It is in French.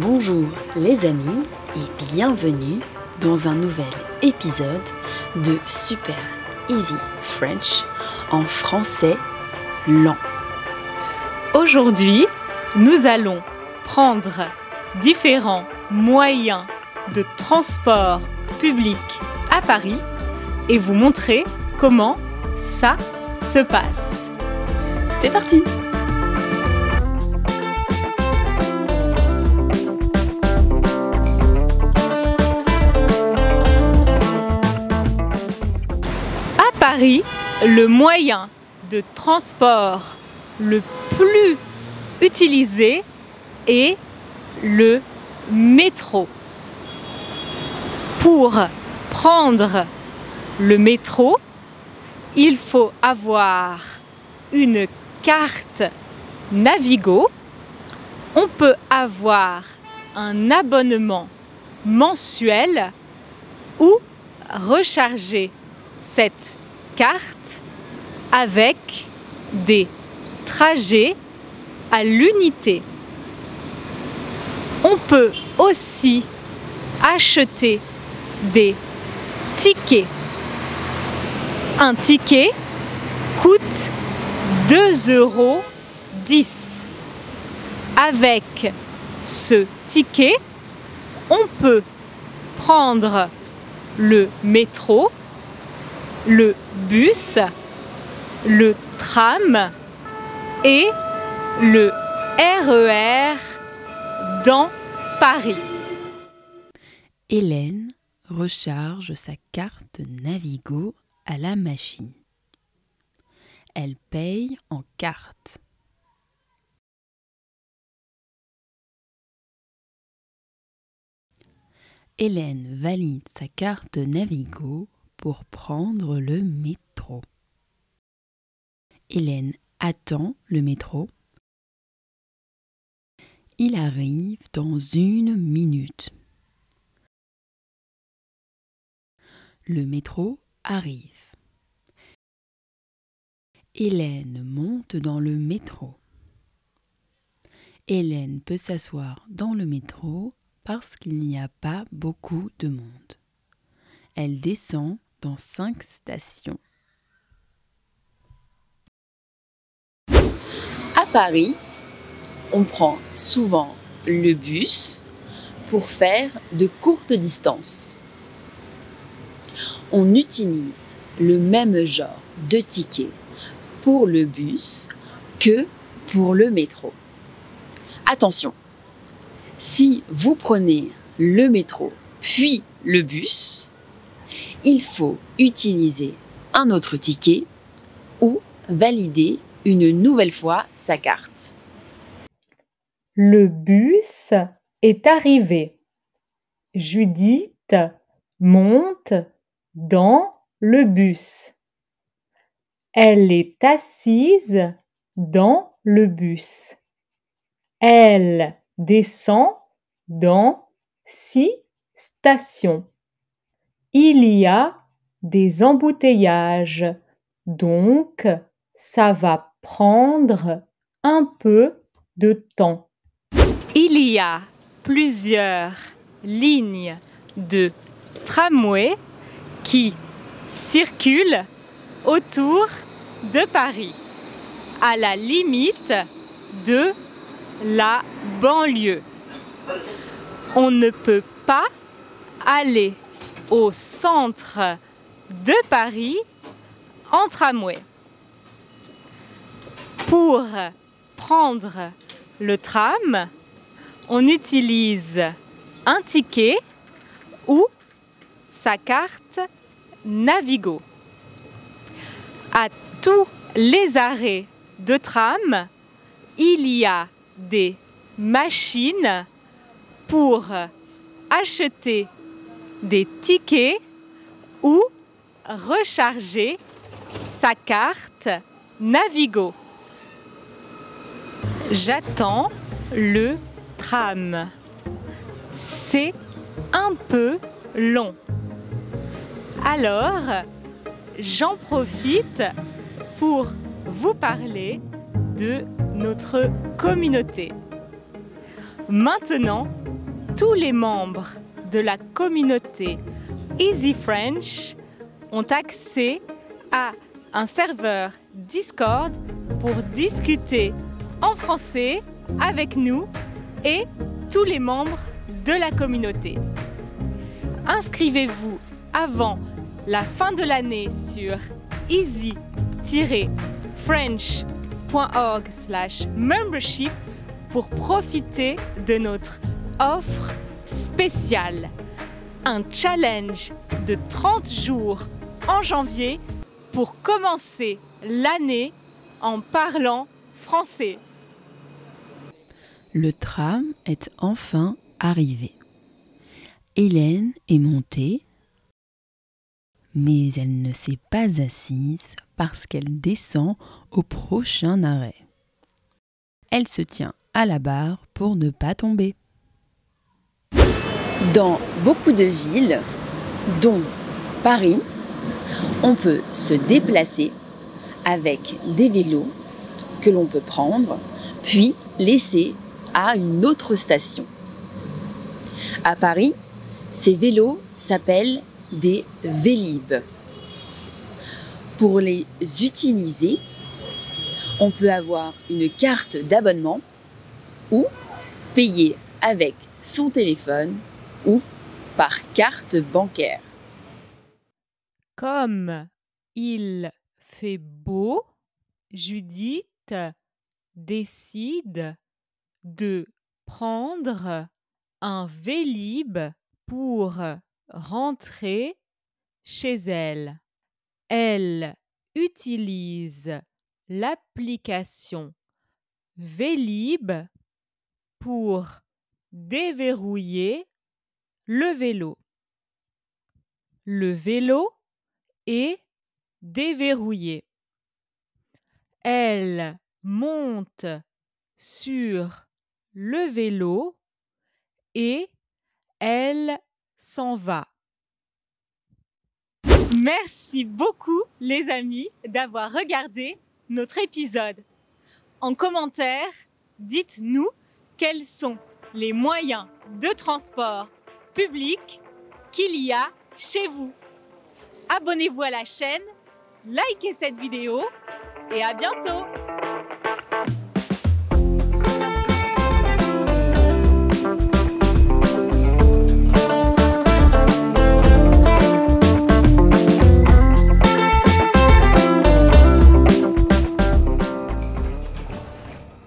Bonjour les amis et bienvenue dans un nouvel épisode de Super Easy French en français lent. Aujourd'hui, nous allons prendre différents moyens de transport public à Paris et vous montrer comment ça se passe. C'est parti! À Paris, le moyen de transport le plus utilisé est le métro. Pour prendre le métro, il faut avoir une carte Navigo. On peut avoir un abonnement mensuel ou recharger cette carte avec des trajets à l'unité. On peut aussi acheter des tickets. Un ticket coûte 2,10 €. Avec ce ticket, on peut prendre le métro, le bus, le tram et le RER dans Paris. Hélène recharge sa carte Navigo à la machine. Elle paye en carte. Hélène valide sa carte Navigo pour prendre le métro. Hélène attend le métro. Il arrive dans 1 minute. Le métro arrive. Hélène monte dans le métro. Hélène peut s'asseoir dans le métro parce qu'il n'y a pas beaucoup de monde. Elle descend dans 5 stations. À Paris, on prend souvent le bus pour faire de courtes distances. On utilise le même genre de ticket pour le bus que pour le métro. Attention, si vous prenez le métro puis le bus, il faut utiliser un autre ticket ou valider une nouvelle fois sa carte. Le bus est arrivé. Judith monte dans le bus. Elle est assise dans le bus. Elle descend dans 6 stations. Il y a des embouteillages, donc ça va prendre un peu de temps. Il y a plusieurs lignes de tramway qui circulent autour de Paris, à la limite de la banlieue. On ne peut pas aller au centre de Paris en tramway. Pour prendre le tram, on utilise un ticket ou sa carte Navigo. À tous les arrêts de tram, il y a des machines pour acheter des tickets ou recharger sa carte Navigo. J'attends le tram. C'est un peu long. Alors, j'en profite pour vous parler de notre communauté. Maintenant, tous les membres de la communauté Easy French ont accès à un serveur Discord pour discuter en français avec nous et tous les membres de la communauté. Inscrivez-vous avant la fin de l'année sur easy-french.org/membership pour profiter de notre offre spéciale. Un challenge de 30 jours en janvier pour commencer l'année en parlant français. Le tram est enfin arrivé. Hélène est montée, mais elle ne s'est pas assise parce qu'elle descend au prochain arrêt. Elle se tient à la barre pour ne pas tomber. Dans beaucoup de villes, dont Paris, on peut se déplacer avec des vélos que l'on peut prendre, puis laisser à une autre station. À Paris, ces vélos s'appellent des Vélib'. Pour les utiliser, on peut avoir une carte d'abonnement ou payer avec son téléphone ou par carte bancaire. Comme il fait beau, Judith décide de prendre un Vélib' pour rentrer chez elle. Elle utilise l'application Vélib' pour déverrouiller le vélo. Le vélo est déverrouillé. Elle monte sur le vélo et elle s'en va. Merci beaucoup les amis d'avoir regardé notre épisode. En commentaire, dites-nous quels sont les moyens de transport public qu'il y a chez vous. Abonnez-vous à la chaîne, likez cette vidéo et à bientôt!